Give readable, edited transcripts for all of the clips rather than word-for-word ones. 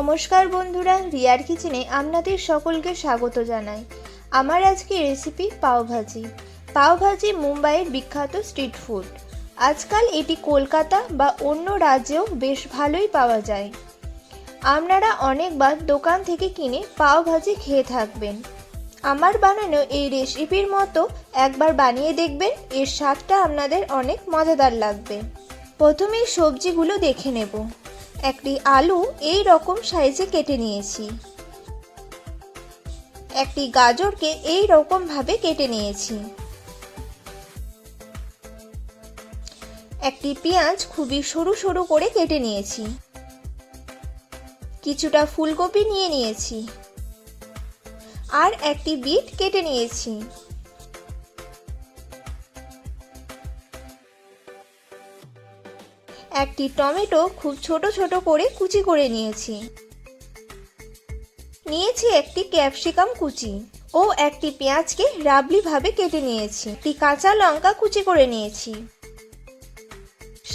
নমস্কার বন্ধুরা, রিয়ার কিচেনে আপনাদের সকলকে স্বাগত জানাই। আমার আজকে রেসিপি পাওভাজি। পাওভাজি মুম্বাইয়ের বিখ্যাত স্ট্রিট ফুড। আজকাল এটি কলকাতা বা অন্য রাজ্যেও বেশ ভালোই পাওয়া যায়। আপনারা অনেকবার দোকান থেকে কিনে পাওভাজি খেয়ে থাকবেন। আমার বানানো এই রেসিপির মতো একবার বানিয়ে দেখবেন, এর স্বাদটা আপনাদের অনেক মজাদার লাগবে। প্রথমেই সবজিগুলো দেখে নেব। একটি আলু এই রকম সাইজে কেটে নিয়েছি। একটি গাজরকে এই রকম ভাবে কেটে নিয়েছি। একটি পেঁয়াজ খুবই সরু সরু করে কেটে নিয়েছি। কিছুটা ফুলকপি নিয়ে নিয়েছি। আর একটি বিট কেটে নিয়েছি। একটি টমেটো খুব ছোট ছোট করে কুচি করে নিয়েছি। নিয়েছি একটি ক্যাপসিকাম কুচি ও একটি পেঁয়াজকে রাবলি ভাবে কেটে নিয়েছি। একটি কাঁচা লঙ্কা কুচি করে নিয়েছি।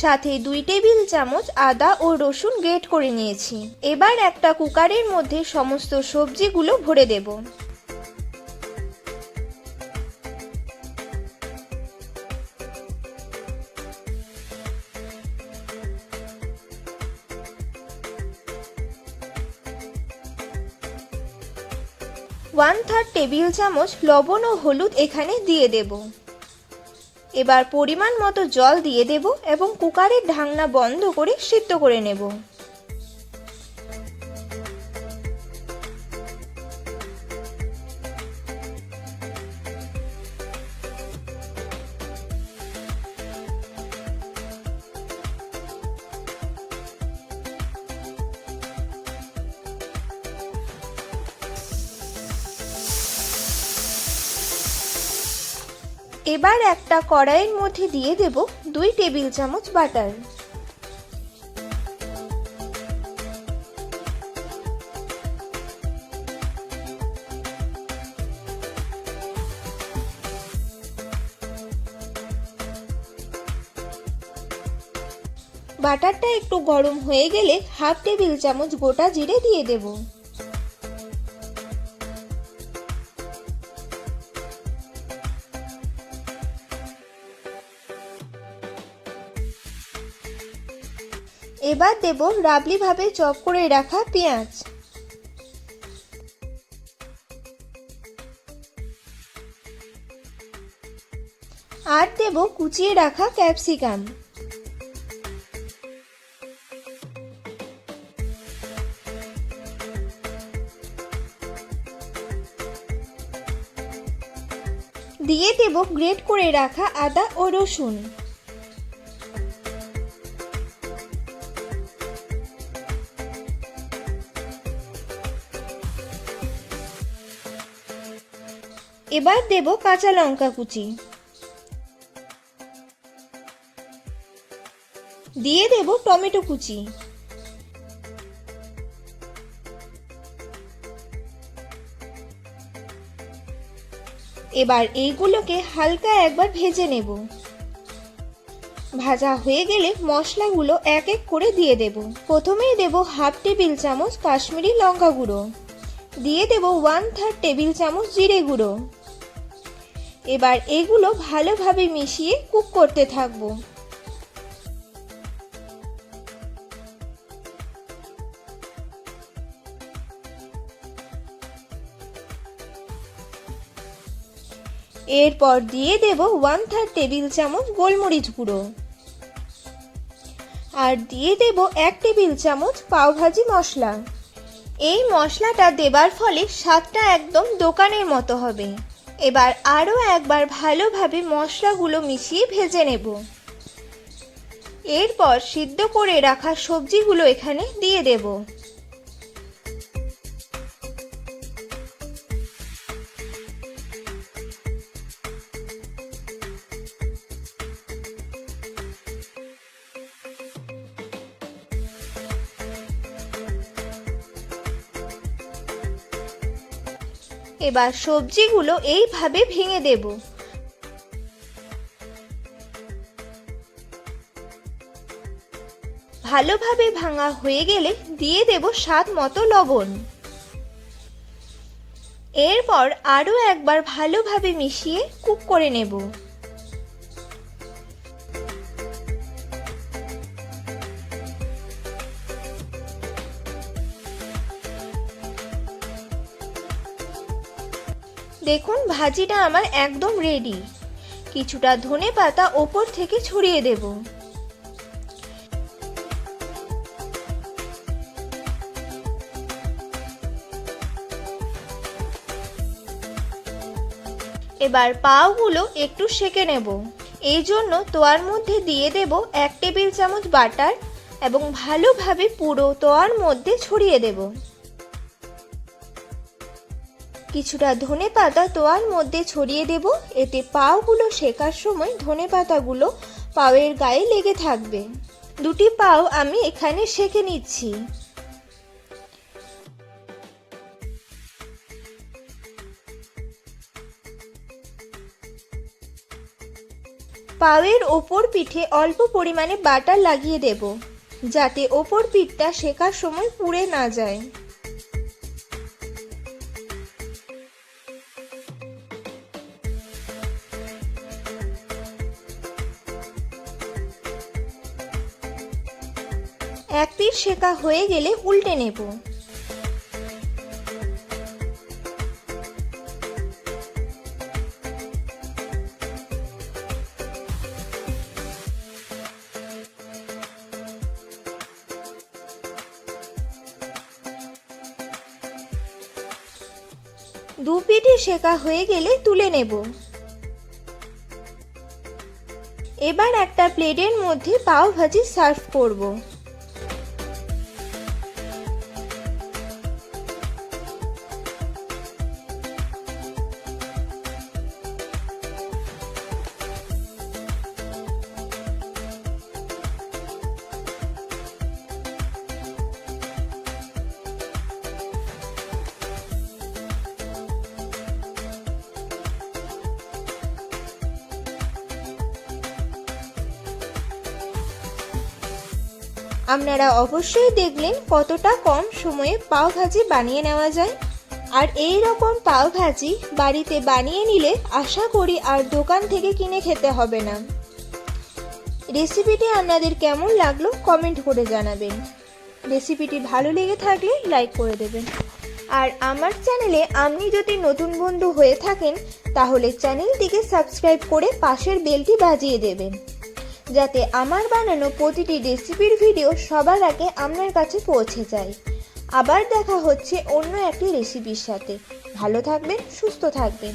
সাথে 2 টেবিল চামচ আদা ও রসুন গ্রেট করে নিয়েছি। এবার একটা কুকারের মধ্যে সমস্ত সবজিগুলো ভরে দেব। ওয়ান থার্ড টেবিল চামচ লবণ ও হলুদ এখানে দিয়ে দেব। এবার পরিমাণ মতো জল দিয়ে দেব এবং কুকারের ঢাকনা বন্ধ করে সিদ্ধ করে নেব। এবার একটা কড়াইয়ের মধ্যে দিয়ে দেব 2 টেবিল চামচ বাটার। বাটারটা একটু গরম হয়ে গেলে হাফ টেবিল চামচ গোটা জিরে দিয়ে দেব। এবার দেব রাবলি ভাবে চপ করে রাখা পেঁয়াজ। আর দেব কুচিয়ে রাখা ক্যাপসিকাম। দিয়ে দেব গ্রেট করে রাখা আদা ও রসুন। এবার দেব কাঁচা লঙ্কা কুচি। দিয়ে দেব টমেটো কুচি। এবার এইগুলোকে হালকা একবার ভেজে নেব। ভাজা হয়ে গেলে মশলাগুলো এক এক করে দিয়ে দেব। প্রথমেই দেব হাফ টেবিল চামচ কাশ্মীরি লঙ্কা গুঁড়ো। দিয়ে দেব 1/3 টেবিল চামচ জিরে গুঁড়ো। এবার এগুলো ভালোভাবে মিশিয়ে কুক করতে থাকবো। এরপর দিয়ে দেব 1/3 টেবিল চামচ গোলমরিচ গুঁড়ো। আর দিয়ে দেব 1 টেবিল চামচ পাওভাজি মশলা। এই মশলাটা দেবার ফলে স্বাদটা একদম দোকানের মতো হবে। এবার আরও একবার ভালোভাবে মশলাগুলো মিশিয়ে ভেজে নেব। এরপর সিদ্ধ করে রাখা সবজিগুলো এখানে দিয়ে দেব। এবার সবজিগুলো এইভাবে ভেঙে দেব। ভালোভাবে ভাঙা হয়ে গেলে দিয়ে দেব স্বাদ মতো লবণ। এরপর আরও একবার ভালোভাবে মিশিয়ে কুক করে নেব। দেখুন ভাজিটা আমার একদম রেডি। কিছুটা ধনেপাতা ওপর থেকে ছড়িয়ে দেব। এবার পাওগুলো একটু সেঁকে নেব। এই জন্য তোয়ার মধ্যে দিয়ে দেব 1 টেবিল চামচ বাটার এবং ভালোভাবে পুরো তোয়ার মধ্যে ছড়িয়ে দেব। কিছুটা ধনেপাতা তোয়ার মধ্যে ছড়িয়ে দেব, এতে পাওগুলো সেকার সময় ধনেপাতাগুলো পাওয়ের গায়ে লেগে থাকবে। দুটি পাও আমি এখানে সেঁকে নিচ্ছি। পাওয়ের ওপর পিঠে অল্প পরিমাণে বাটার লাগিয়ে দেব, যাতে ওপর পিঠটা সেকার সময় পুড়ে না যায়। এক পিঠ সেকা হয়ে গেলে উল্টে নেব। দু পিঠে সেকা হয়ে গেলে তুলে নেব। এবার একটা প্লেটের মধ্যে পাও ভাজি সার্ভ করব। আপনারা অবশ্যই দেখলেন কতটা কম সময়ে পাও ভাজি বানিয়ে নেওয়া যায়। আর এই রকম পাও ভাজি বাড়িতে বানিয়ে নিলে আশা করি আর দোকান থেকে কিনে খেতে হবে না। রেসিপিটি আপনাদের কেমন লাগলো কমেন্ট করে জানাবেন। রেসিপিটি ভালো লেগে থাকলে লাইক করে দেবেন। আর আমার চ্যানেলে আপনি যদি নতুন বন্ধু হয়ে থাকেন তাহলে চ্যানেলটিকে সাবস্ক্রাইব করে পাশের বেলটি বাজিয়ে দেবেন, যাতে আমার বানানো প্রতিটি রেসিপির ভিডিও সবার আগে আপনার কাছে পৌঁছে যায়। আবার দেখা হচ্ছে অন্য একটি রেসিপির সাথে। ভালো থাকবেন, সুস্থ থাকবেন।